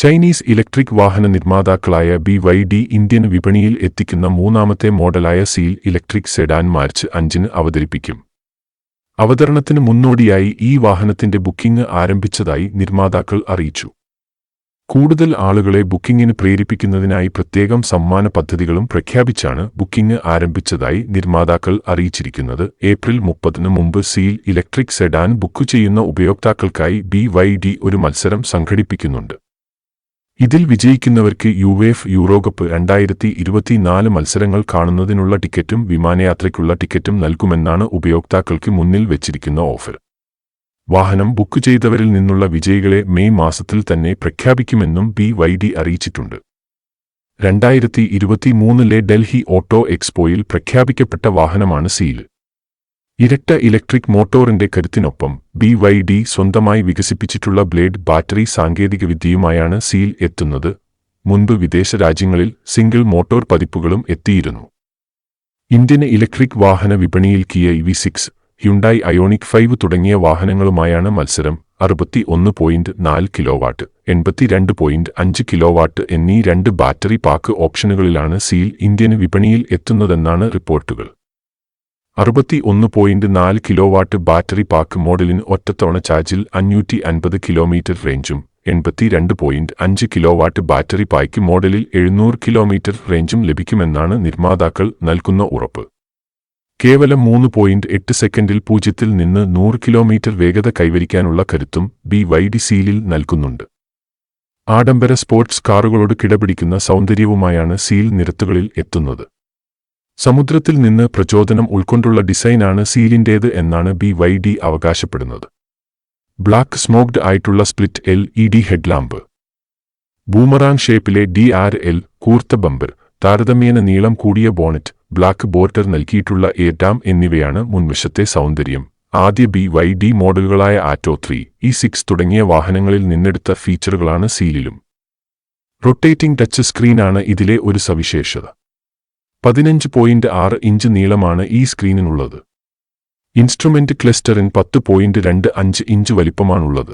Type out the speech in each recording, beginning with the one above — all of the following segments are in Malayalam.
ചൈനീസ് ഇലക്ട്രിക് വാഹന നിർമ്മാതാക്കളായ BYD ഇന്ത്യൻ വിപണിയിൽ എത്തിക്കുന്ന മൂന്നാമത്തെ മോഡലായ സീൽ ഇലക്ട്രിക് സെഡാൻ മാർച്ച് 5-ന് അവതരിപ്പിക്കും. അവതരണത്തിന് മുന്നോടിയായി ഈ വാഹനത്തിന്റെ ബുക്കിംഗ് ആരംഭിച്ചതായി നിർമ്മാതാക്കൾ അറിയിച്ചു. കൂടുതൽ ആളുകളെ ബുക്കിംഗിന് പ്രേരിപ്പിക്കുന്നതിനായി പ്രത്യേകം സമ്മാന പദ്ധതികളും പ്രഖ്യാപിച്ചാണ് ബുക്കിംഗ് ആരംഭിച്ചതായി നിർമ്മാതാക്കൾ അറിയിച്ചിരിക്കുന്നത്. ഏപ്രിൽ 30-ന് മുമ്പ് സീൽ ഇലക്ട്രിക് സെഡാൻ ബുക്ക് ചെയ്യുന്ന ഉപയോക്താക്കൾക്കായി BYD ഒരു മത്സരം സംഘടിപ്പിക്കുന്നുണ്ട്. ഇതിൽ വിജയിക്കുന്നവർക്ക് യൂറോകപ്പ് 2024 മത്സരങ്ങൾ കാണുന്നതിനുള്ള ടിക്കറ്റും വിമാനയാത്രയ്ക്കുള്ള ടിക്കറ്റും നൽകുമെന്നാണ് ഉപയോക്താക്കൾക്ക് മുന്നിൽ വെച്ചിരിക്കുന്ന ഓഫർ. വാഹനം ബുക്ക് ചെയ്തവരിൽ നിന്നുള്ള വിജയികളെ മെയ് മാസത്തിൽ തന്നെ പ്രഖ്യാപിക്കുമെന്നും BYD അറിയിച്ചിട്ടുണ്ട്. 2023 ഡൽഹി ഓട്ടോ എക്സ്പോയിൽ പ്രഖ്യാപിക്കപ്പെട്ട വാഹനമാണ് സീൽ. ഇരട്ട ഇലക്ട്രിക് മോട്ടോറിന്റെ കരുത്തിനൊപ്പം BYD സ്വന്തമായി വികസിപ്പിച്ചിട്ടുള്ള ബ്ലേഡ് ബാറ്ററി സാങ്കേതികവിദ്യയുമായാണ് സീൽ എത്തുന്നത്. മുൻപ് വിദേശ രാജ്യങ്ങളിൽ സിംഗിൾ മോട്ടോർ പതിപ്പുകളും എത്തിയിരുന്നു. ഇന്ത്യൻ ഇലക്ട്രിക് വാഹന വിപണിയിൽ കിയ EV6, ഹ്യുണ്ടായി അയോണിക് 5 തുടങ്ങിയ വാഹനങ്ങളുമായാണ് മത്സരം. 61.4 കിലോവാട്ട്, 82.5 കിലോവാട്ട് എന്നീ 2 ബാറ്ററി പാക്ക് ഓപ്ഷനുകളിലാണ് സീൽ ഇന്ത്യൻ വിപണിയിൽ എത്തുന്നതെന്നാണ് റിപ്പോർട്ടുകൾ. 61.4 കിലോവാട്ട് ബാറ്ററി പാക്ക് മോഡലിന് ഒറ്റത്തവണ ചാർജിൽ 550 കിലോമീറ്റർ റേഞ്ചും 82.5 കിലോവാട്ട് ബാറ്ററി പാക്ക് മോഡലിൽ 700 കിലോമീറ്റർ റേഞ്ചും ലഭിക്കുമെന്നാണ് നിർമ്മാതാക്കൾ നൽകുന്ന ഉറപ്പ്. കേവലം 3.8 സെക്കൻഡിൽ 0-ൽ നിന്ന് 100 കിലോമീറ്റർ വേഗത കൈവരിക്കാനുള്ള കരുത്തും BYD സീലിൽ നൽകുന്നുണ്ട്. ആഡംബര സ്പോർട്സ് കാറുകളോട് കിടപിടിക്കുന്ന സൗന്ദര്യവുമായാണ് സീൽ നിരത്തുകളിൽ എത്തുന്നത്. സമുദ്രത്തിൽ നിന്ന് പ്രചോദനം ഉൾക്കൊണ്ടുള്ള ഡിസൈനാണ് സീലിന്റേത് എന്നാണ് BYD അവകാശപ്പെടുന്നത്. ബ്ലാക്ക് സ്മോക്ഡ് ആയിട്ടുള്ള സ്പ്ലിറ്റ് LED ഹെഡ്ലാമ്പ്, ബൂമറാങ് ഷേപ്പിലെ DRL കൂർത്ത ബമ്പർ, താരതമ്യേന നീളം കൂടിയ ബോണറ്റ്, ബ്ലാക്ക് ബോർഡർ നൽകിയിട്ടുള്ള എയർ ഡാം എന്നിവയാണ് മുൻവശത്തെ സൗന്ദര്യം. ആദ്യ BYD മോഡലുകളായ ആറ്റോ 3, E6 തുടങ്ങിയ വാഹനങ്ങളിൽ നിന്നെടുത്ത ഫീച്ചറുകളാണ് സീലിലും. റൊട്ടേറ്റിംഗ് ടച്ച് സ്ക്രീനാണ് ഇതിലെ ഒരു സവിശേഷത. 15.6 ഇഞ്ച് നീളമാണ് ഈ സ്ക്രീനിനുള്ളത്. ഇൻസ്ട്രുമെന്റ് ക്ലസ്റ്ററിന് 10.25 ഇഞ്ച് വലിപ്പമാണുള്ളത്.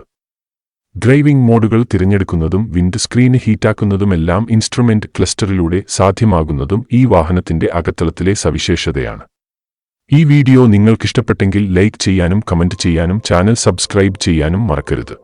ഡ്രൈവിംഗ് മോഡുകൾ തിരഞ്ഞെടുക്കുന്നതും വിൻഡ് സ്ക്രീന് ഹീറ്റാക്കുന്നതുമെല്ലാം ഇൻസ്ട്രുമെന്റ് ക്ലസ്റ്ററിലൂടെ സാധ്യമാകുന്നതും ഈ വാഹനത്തിന്റെ അകത്തളത്തിലെ സവിശേഷതയാണ്. ഈ വീഡിയോ നിങ്ങൾക്കിഷ്ടപ്പെട്ടെങ്കിൽ ലൈക്ക് ചെയ്യാനും കമന്റ് ചെയ്യാനും ചാനൽ സബ്സ്ക്രൈബ് ചെയ്യാനും മറക്കരുത്.